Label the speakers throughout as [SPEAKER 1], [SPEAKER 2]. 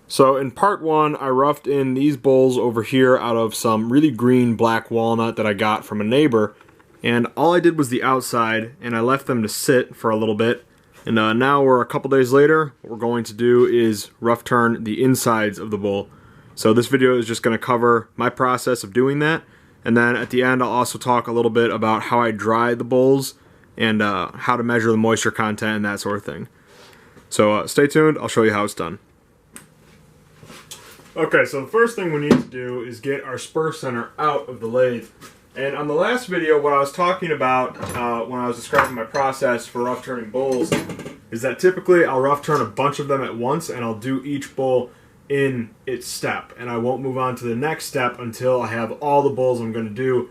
[SPEAKER 1] So in part one, I roughed in these bowls over here out of some really green black walnut that I got from a neighbor. And all I did was the outside, and I left them to sit for a little bit. And now we're a couple days later. What we're going to do is rough turn the insides of the bowl. So this video is just going to cover my process of doing that. And then at the end, I'll also talk a little bit about how I dry the bowls and how to measure the moisture content and that sort of thing. So stay tuned, I'll show you how it's done. Okay, so the first thing we need to do is get our spur center out of the lathe. And on the last video, what I was talking about when I was describing my process for rough turning bowls is that typically I'll rough turn a bunch of them at once, and I'll do each bowl in its step. And I won't move on to the next step until I have all the bowls I'm going to do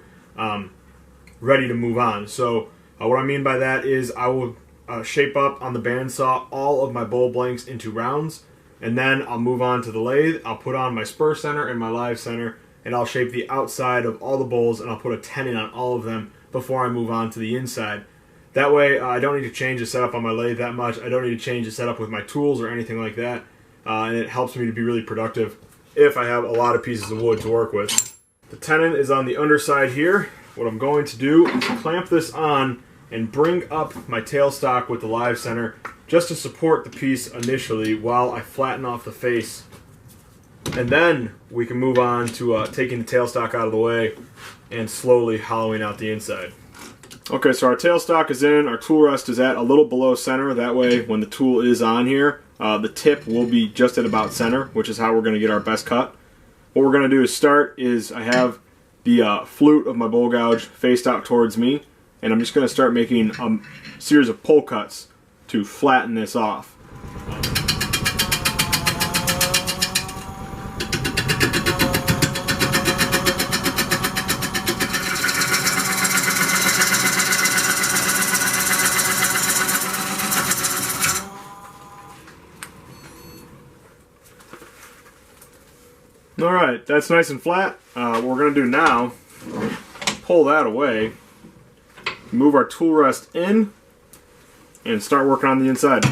[SPEAKER 1] ready to move on. So what I mean by that is I will shape up on the bandsaw all of my bowl blanks into rounds. And then I'll move on to the lathe, I'll put on my spur center and my live center, and I'll shape the outside of all the bowls, and I'll put a tenon on all of them before I move on to the inside. That way I don't need to change the setup on my lathe that much, I don't need to change the setup with my tools or anything like that, and it helps me to be really productive if I have a lot of pieces of wood to work with. The tenon is on the underside here. What I'm going to do is clamp this on and bring up my tailstock with the live center just to support the piece initially while I flatten off the face. And then we can move on to taking the tailstock out of the way and slowly hollowing out the inside. Okay, so our tailstock is in, our tool rest is at a little below center. That way when the tool is on here, the tip will be just at about center, which is how we're going to get our best cut. What we're going to do to start is I have the flute of my bowl gouge faced out towards me, and I'm just going to start making a series of pull cuts to flatten this off. Alright, that's nice and flat. What we're going to do now, pull that away, move our tool rest in, and start working on the inside.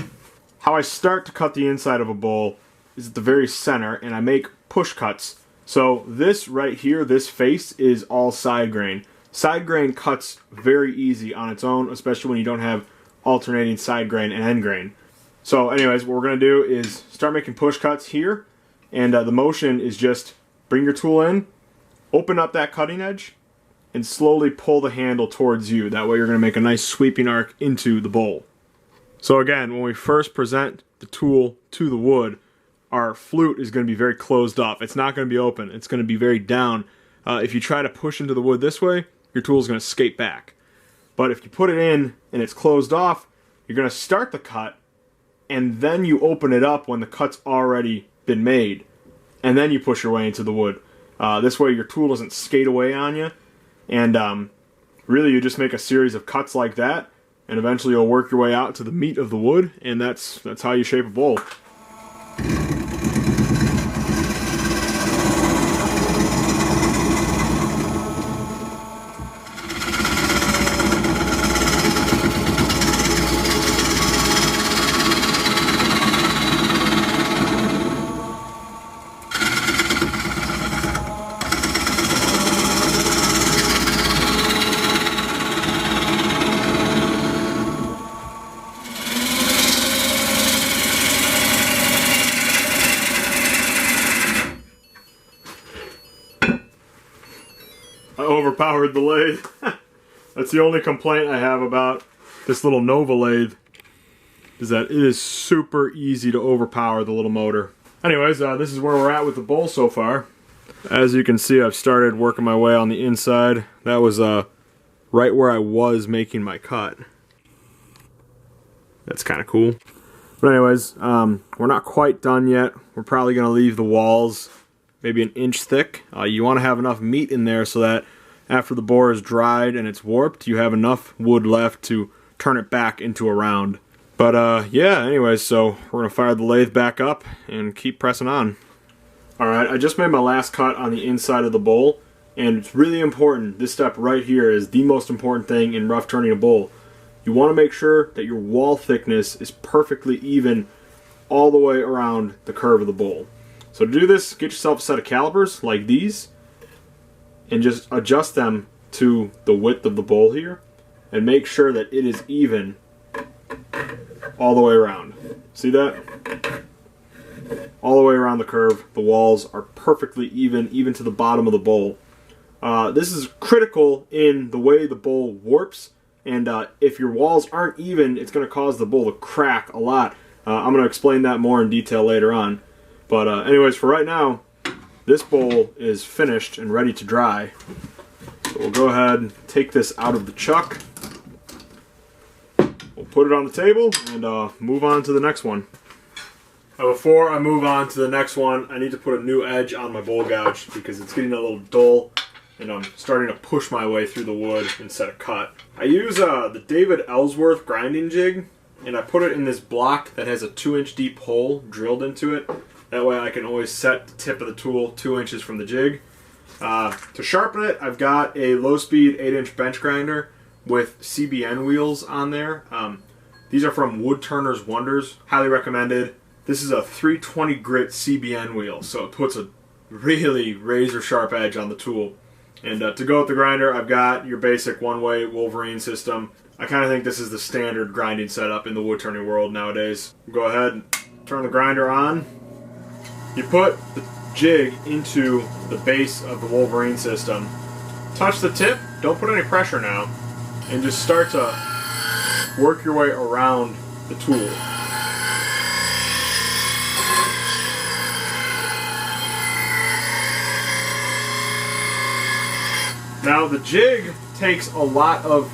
[SPEAKER 1] How I start to cut the inside of a bowl is at the very center, and I make push cuts. So this right here, this face, is all side grain. Side grain cuts very easy on its own, especially when you don't have alternating side grain and end grain. So anyways, what we're going to do is start making push cuts here, and the motion is just bring your tool in, open up that cutting edge, and slowly pull the handle towards you. That way you're going to make a nice sweeping arc into the bowl. So again, when we first present the tool to the wood, our flute is going to be very closed off. It's not going to be open. It's going to be very down. If you try to push into the wood this way, your tool is going to skate back. But if you put it in and it's closed off, you're going to start the cut, and then you open it up when the cut's already been made. And then you push your way into the wood. This way your tool doesn't skate away on you. And really you just make a series of cuts like that, and eventually you'll work your way out to the meat of the wood, and that's how you shape a bowl. I overpowered the lathe. That's the only complaint I have about this little Nova lathe, is that it is super easy to overpower the little motor. Anyways, this is where we're at with the bowl so far. As you can see, I've started working my way on the inside. That was right where I was making my cut. That's kind of cool. But anyways, we're not quite done yet. We're probably going to leave the walls maybe an inch thick. You want to have enough meat in there so that after the bore is dried and it's warped, you have enough wood left to turn it back into a round. But yeah, anyways, so we're going to fire the lathe back up and keep pressing on. Alright, I just made my last cut on the inside of the bowl, and it's really important. This step right here is the most important thing in rough turning a bowl. You want to make sure that your wall thickness is perfectly even all the way around the curve of the bowl. So to do this, get yourself a set of calipers like these and just adjust them to the width of the bowl here and make sure that it is even all the way around. See that? All the way around the curve, the walls are perfectly even to the bottom of the bowl. This is critical in the way the bowl warps, and if your walls aren't even, it's going to cause the bowl to crack a lot. I'm going to explain that more in detail later on. But anyways, for right now, this bowl is finished and ready to dry. So we'll go ahead and take this out of the chuck. We'll put it on the table and move on to the next one. Before I move on to the next one, I need to put a new edge on my bowl gouge because it's getting a little dull and I'm starting to push my way through the wood instead of cut. I use the David Ellsworth grinding jig, and I put it in this block that has a 2-inch deep hole drilled into it. That way I can always set the tip of the tool 2 inches from the jig. To sharpen it, I've got a low-speed 8-inch bench grinder with CBN wheels on there. These are from Wood Turner's Wonders, highly recommended. This is a 320 grit CBN wheel, so it puts a really razor sharp edge on the tool. And to go with the grinder, I've got your basic one-way Wolverine system. I kind of think this is the standard grinding setup in the wood turning world nowadays. Go ahead and turn the grinder on. You put the jig into the base of the Wolverine system. Touch the tip, don't put any pressure now, and just start to work your way around the tool. Now the jig takes a lot of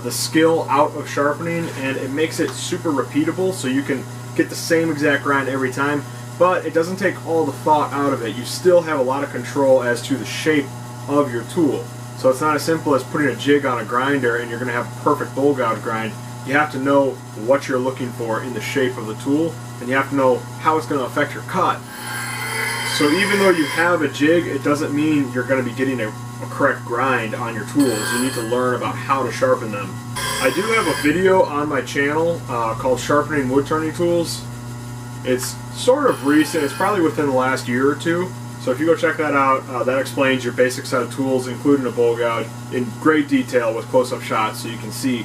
[SPEAKER 1] the skill out of sharpening, and it makes it super repeatable, so you can get the same exact grind every time, but it doesn't take all the thought out of it. You still have a lot of control as to the shape of your tool. So it's not as simple as putting a jig on a grinder and you're going to have a perfect bowl gouge grind. You have to know what you're looking for in the shape of the tool, and you have to know how it's going to affect your cut. So even though you have a jig, it doesn't mean you're going to be getting a correct grind on your tools. You need to learn about how to sharpen them. I do have a video on my channel called Sharpening Wood Turning Tools. It's sort of recent, it's probably within the last year or two. So if you go check that out, that explains your basic set of tools, including a bowl gouge, in great detail with close-up shots so you can see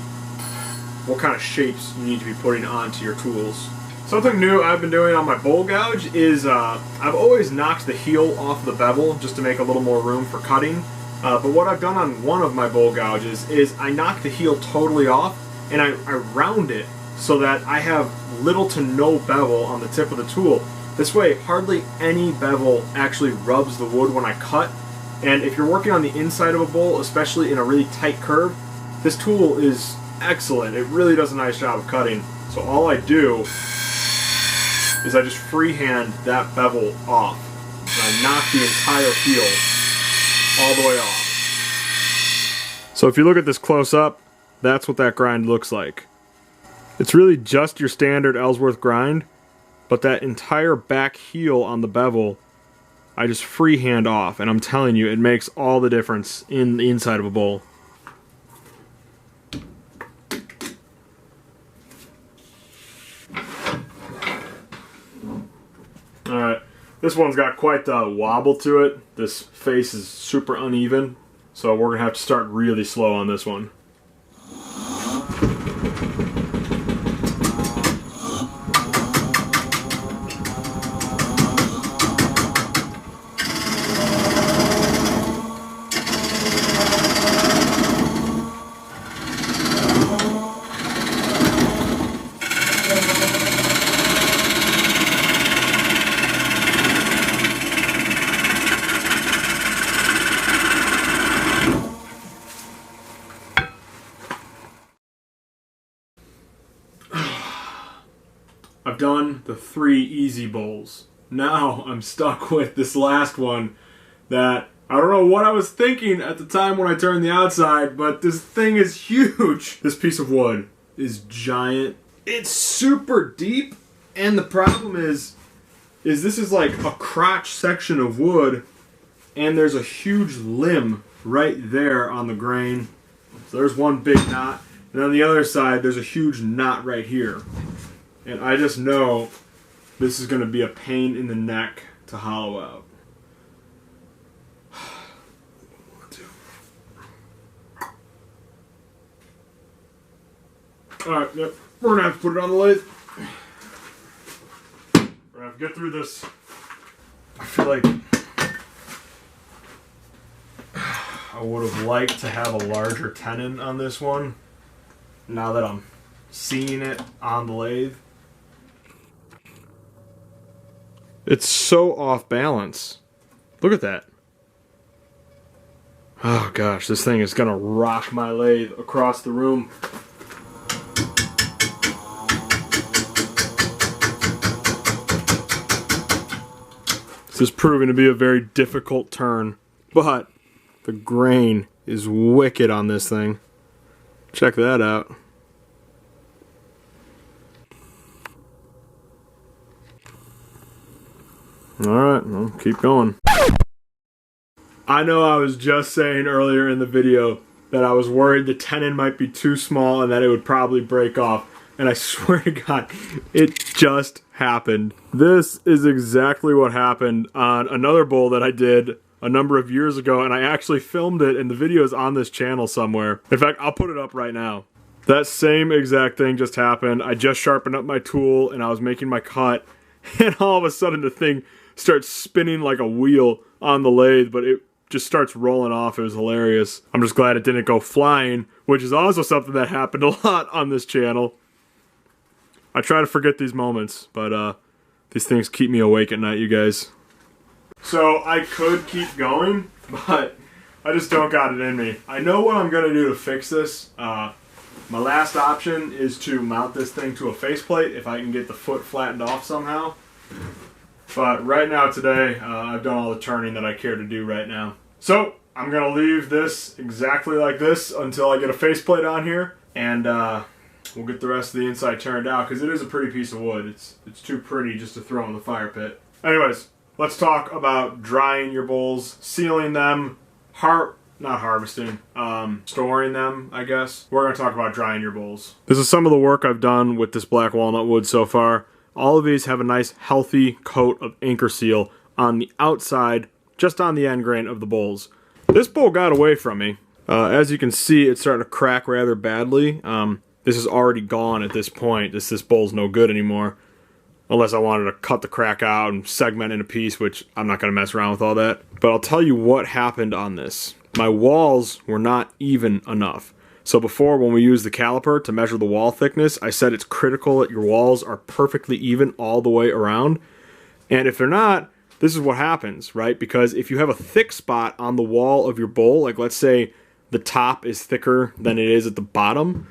[SPEAKER 1] what kind of shapes you need to be putting onto your tools. Something new I've been doing on my bowl gouge is I've always knocked the heel off the bevel just to make a little more room for cutting. But what I've done on one of my bowl gouges is I knock the heel totally off and I round it so that I have little to no bevel on the tip of the tool. This way, hardly any bevel actually rubs the wood when I cut. And if you're working on the inside of a bowl, especially in a really tight curve, this tool is excellent. It really does a nice job of cutting. So all I do is I just freehand that bevel off. And I knock the entire heel all the way off. So if you look at this close up, that's what that grind looks like. It's really just your standard Ellsworth grind, but that entire back heel on the bevel, I just freehand off, and I'm telling you, it makes all the difference in the inside of a bowl. Alright, this one's got quite the wobble to it. This face is super uneven, so we're going to have to start really slow on this one. I've done the 3 easy bowls. Now I'm stuck with this last one that I don't know what I was thinking at the time when I turned the outside, but this thing is huge. This piece of wood is giant. It's super deep, and the problem is this is like a crotch section of wood, and there's a huge limb right there on the grain. So there's one big knot, and on the other side there's a huge knot right here. And I just know this is going to be a pain in the neck to hollow out. Alright, yep. We're gonna have to put it on the lathe. We're gonna have to get through this. I feel like I would have liked to have a larger tenon on this one. Now that I'm seeing it on the lathe. It's so off balance. Look at that. Oh gosh, this thing is gonna rock my lathe across the room. This is proving to be a very difficult turn, but the grain is wicked on this thing. Check that out. Alright, well, keep going. I know I was just saying earlier in the video that I was worried the tenon might be too small and that it would probably break off. And I swear to God, it just happened. This is exactly what happened on another bowl that I did a number of years ago, and I actually filmed it, and the video is on this channel somewhere. In fact, I'll put it up right now. That same exact thing just happened. I just sharpened up my tool, and I was making my cut, and all of a sudden the thing starts spinning like a wheel on the lathe, but it just starts rolling off. It was hilarious. I'm just glad it didn't go flying, which is also something that happened a lot on this channel. I try to forget these moments, but these things keep me awake at night, you guys. So I could keep going, but I just don't got it in me. I know what I'm gonna do to fix this. My last option is to mount this thing to a faceplate if I can get the foot flattened off somehow. But right now today, I've done all the turning that I care to do right now. So I'm gonna leave this exactly like this until I get a faceplate on here, and we'll get the rest of the inside turned out, because it is a pretty piece of wood. It's too pretty just to throw in the fire pit. Anyways, let's talk about drying your bowls, sealing them, not harvesting, storing them, I guess. We're going to talk about drying your bowls. This is some of the work I've done with this black walnut wood so far. All of these have a nice healthy coat of anchor seal on the outside, just on the end grain of the bowls. This bowl got away from me. As you can see, it's starting to crack rather badly. This is already gone at this point. This bowl's no good anymore. Unless I wanted to cut the crack out and segment in a piece, which I'm not going to mess around with all that. But I'll tell you what happened on this. My walls were not even enough. So before, when we used the caliper to measure the wall thickness, I said it's critical that your walls are perfectly even all the way around. And if they're not, this is what happens, right? Because if you have a thick spot on the wall of your bowl, like let's say the top is thicker than it is at the bottom,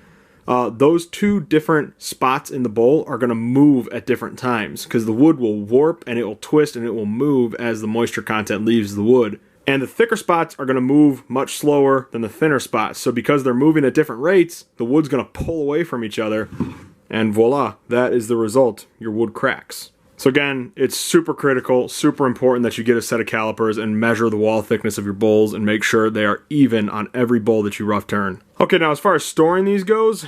[SPEAKER 1] those two different spots in the bowl are going to move at different times, because the wood will warp and it will twist and it will move as the moisture content leaves the wood. And the thicker spots are going to move much slower than the thinner spots. So because they're moving at different rates, the wood's going to pull away from each other, and voila, that is the result. Your wood cracks. So again, it's super critical, super important that you get a set of calipers and measure the wall thickness of your bowls and make sure they are even on every bowl that you rough turn. Okay, now as far as storing these goes,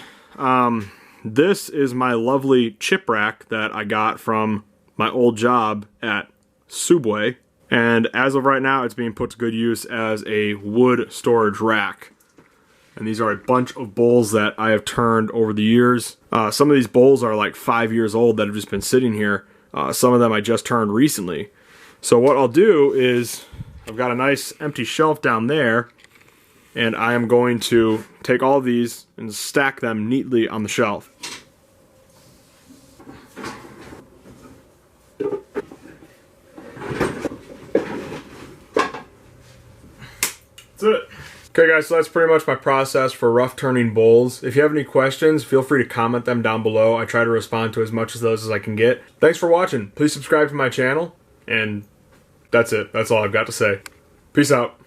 [SPEAKER 1] this is my lovely chip rack that I got from my old job at Subway. And as of right now, it's being put to good use as a wood storage rack. And these are a bunch of bowls that I have turned over the years. Some of these bowls are like 5 years old that have just been sitting here. Some of them I just turned recently. So what I'll do is, I've got a nice empty shelf down there, and I am going to take all of these and stack them neatly on the shelf. That's it. Okay guys, so that's pretty much my process for rough turning bowls. If you have any questions, feel free to comment them down below. I try to respond to as much of those as I can get. Thanks for watching. Please subscribe to my channel, and that's it. That's all I've got to say. Peace out.